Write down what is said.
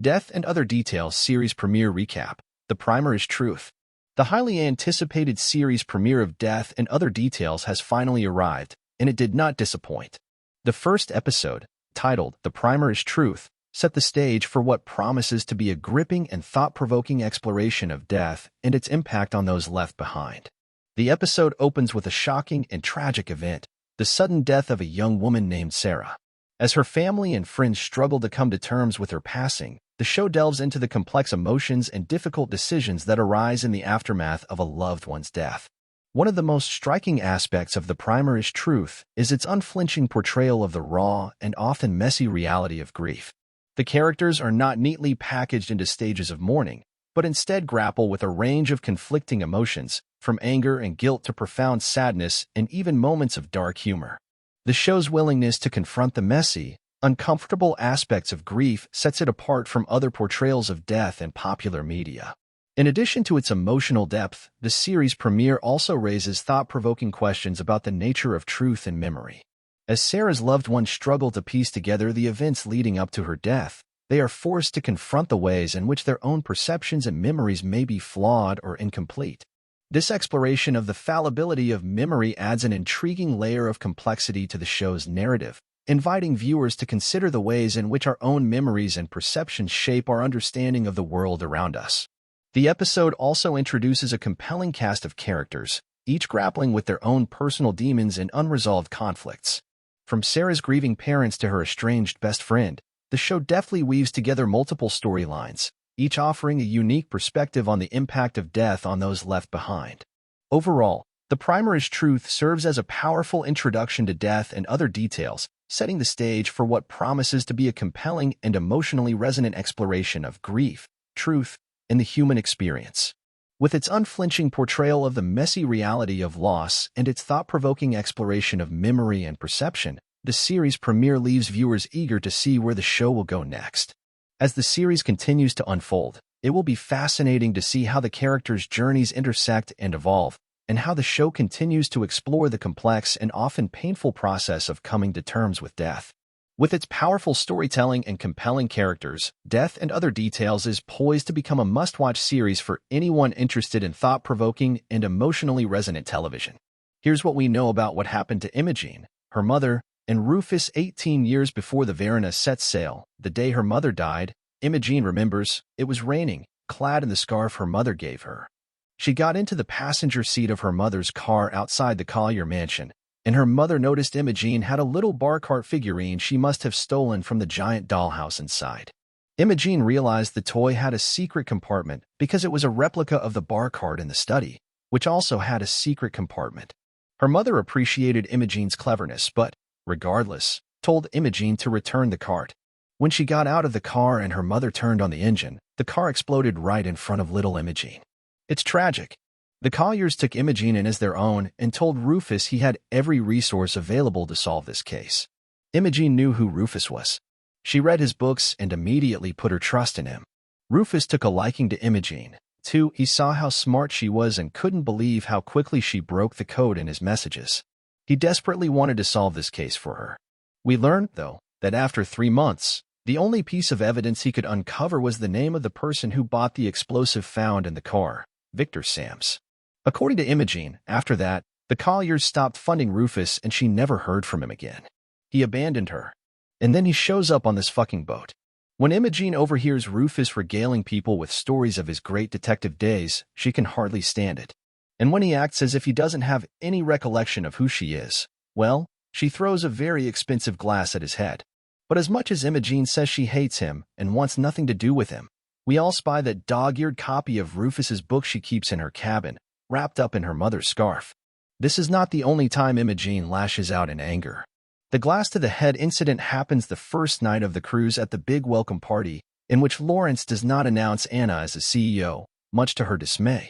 Death and Other Details series premiere recap. The primer is truth. The highly anticipated series premiere of Death and Other Details has finally arrived, and it did not disappoint. The first episode, titled The Primer is Truth, set the stage for what promises to be a gripping and thought-provoking exploration of death and its impact on those left behind. The episode opens with a shocking and tragic event, the sudden death of a young woman named Sarah. As her family and friends struggle to come to terms with her passing, the show delves into the complex emotions and difficult decisions that arise in the aftermath of a loved one's death. One of the most striking aspects of The Primer is Truth is its unflinching portrayal of the raw and often messy reality of grief. The characters are not neatly packaged into stages of mourning, but instead grapple with a range of conflicting emotions, from anger and guilt to profound sadness and even moments of dark humor. The show's willingness to confront the messy, uncomfortable aspects of grief sets it apart from other portrayals of death in popular media. In addition to its emotional depth, the series premiere also raises thought-provoking questions about the nature of truth and memory. As Sarah's loved ones struggle to piece together the events leading up to her death, they are forced to confront the ways in which their own perceptions and memories may be flawed or incomplete. This exploration of the fallibility of memory adds an intriguing layer of complexity to the show's narrative, inviting viewers to consider the ways in which our own memories and perceptions shape our understanding of the world around us. The episode also introduces a compelling cast of characters, each grappling with their own personal demons and unresolved conflicts. From Sarah's grieving parents to her estranged best friend, the show deftly weaves together multiple storylines, each offering a unique perspective on the impact of death on those left behind. Overall, The Primer is Truth serves as a powerful introduction to death and other details, setting the stage for what promises to be a compelling and emotionally resonant exploration of grief, truth, and the human experience. With its unflinching portrayal of the messy reality of loss and its thought-provoking exploration of memory and perception, the series premiere leaves viewers eager to see where the show will go next. As the series continues to unfold, it will be fascinating to see how the characters' journeys intersect and evolve, and how the show continues to explore the complex and often painful process of coming to terms with death. With its powerful storytelling and compelling characters, Death and Other Details is poised to become a must-watch series for anyone interested in thought-provoking and emotionally resonant television. Here's what we know about what happened to Imogene, her mother, and Rufus 18 years before the Varuna set sail. The day her mother died, Imogene remembers, it was raining, clad in the scarf her mother gave her. She got into the passenger seat of her mother's car outside the Collier mansion, and her mother noticed Imogene had a little bar cart figurine she must have stolen from the giant dollhouse inside. Imogene realized the toy had a secret compartment because it was a replica of the bar cart in the study, which also had a secret compartment. Her mother appreciated Imogene's cleverness but, regardless, told Imogene to return the cart. When she got out of the car and her mother turned on the engine, the car exploded right in front of little Imogene. It's tragic. The Colliers took Imogene in as their own and told Rufus he had every resource available to solve this case. Imogene knew who Rufus was. She read his books and immediately put her trust in him. Rufus took a liking to Imogene, too. He saw how smart she was and couldn't believe how quickly she broke the code in his messages. He desperately wanted to solve this case for her. We learned, though, that after 3 months, the only piece of evidence he could uncover was the name of the person who bought the explosive found in the car, Victor Sams. According to Imogene, after that, the Colliers stopped funding Rufus and she never heard from him again. He abandoned her. And then he shows up on this fucking boat. When Imogene overhears Rufus regaling people with stories of his great detective days, she can hardly stand it. And when he acts as if he doesn't have any recollection of who she is, well, she throws a very expensive glass at his head. But as much as Imogene says she hates him and wants nothing to do with him, we all spy that dog-eared copy of Rufus's book she keeps in her cabin, wrapped up in her mother's scarf. This is not the only time Imogene lashes out in anger. The glass-to-the-head incident happens the first night of the cruise at the big welcome party, in which Lawrence does not announce Anna as the CEO, much to her dismay.